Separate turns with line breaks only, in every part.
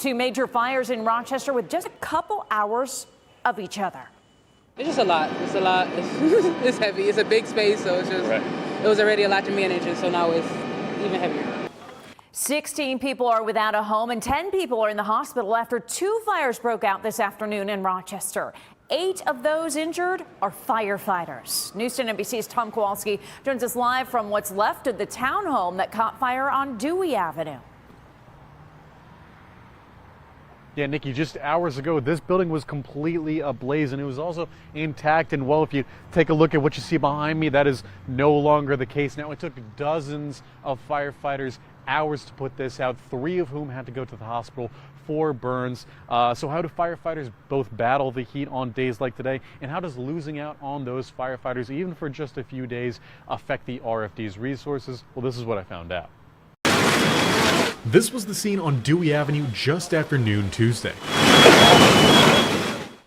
Two major fires in Rochester with just a couple hours of each other.
It's just a lot. It's a lot. It's heavy. It's a big space, so it's just, It was already a lot to manage, and so now it's even heavier.
16 people are without a home and 10 people are in the hospital after two fires broke out this afternoon in Rochester. 8 of those injured are firefighters. News 10 NBC's Tom Kowalski joins us live from what's left of the townhome that caught fire on Dewey Avenue.
Yeah, Nikki, just hours ago, this building was completely ablaze and it was also intact. And well, if you take a look at what you see behind me, that is no longer the case. Now, it took dozens of firefighters hours to put this out, 3 of whom had to go to the hospital for burns. So how do firefighters both battle the heat on days like today? And how does losing out on those firefighters, even for just a few days, affect the RFD's resources? Well, this is what I found out.
This was the scene on Dewey Avenue just after noon Tuesday.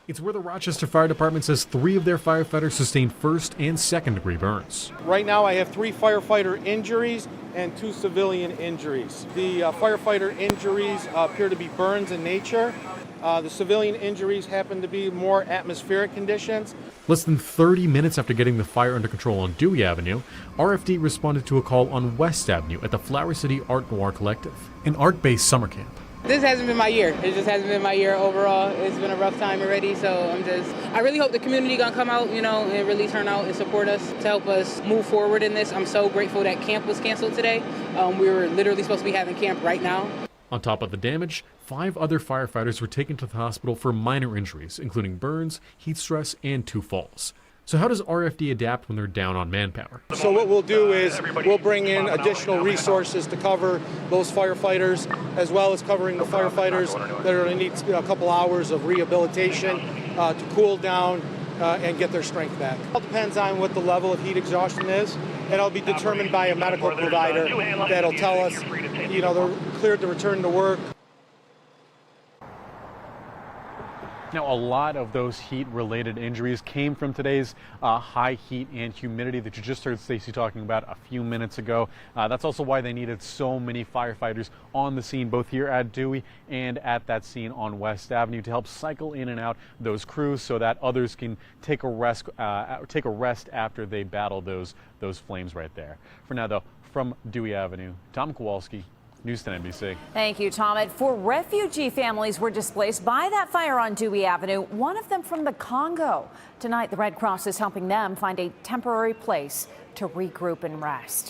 It's where the Rochester Fire Department says 3 of their firefighters sustained first and second degree burns.
Right now I have 3 firefighter injuries and 2 civilian injuries. The firefighter injuries appear to be burns in nature. The civilian injuries happen to be more atmospheric conditions.
Less than 30 minutes after getting the fire under control on Dewey Avenue, RFD responded to a call on West Avenue at the Flower City Art Noir Collective, an art-based summer camp.
This hasn't been my year. It just hasn't been my year overall. It's been a rough time already, so I really hope the community gonna come out, and really turn out and support us to help us move forward in this. I'm so grateful that camp was canceled today. We were literally supposed to be having camp right now.
On top of the damage, 5 other firefighters were taken to the hospital for minor injuries, including burns, heat stress, and 2 falls. So how does RFD adapt when they're down on manpower?
So what we'll do is we'll bring in additional resources to cover those firefighters, as well as covering the firefighters that are going to need a couple hours of rehabilitation to cool down and get their strength back. It all depends on what the level of heat exhaustion is, and it'll be determined by a medical provider that'll tell us, they're cleared to return to work.
Now, a lot of those heat-related injuries came from today's high heat and humidity that you just heard Stacey talking about a few minutes ago. That's also why they needed so many firefighters on the scene, both here at Dewey and at that scene on West Avenue, to help cycle in and out those crews so that others can take a rest after they battle those flames right there. For now, though, from Dewey Avenue, Tom Kowalski, News 10 NBC.
Thank you, Tom. 4 refugee families were displaced by that fire on Dewey Avenue, one of them from the Congo. Tonight, the Red Cross is helping them find a temporary place to regroup and rest.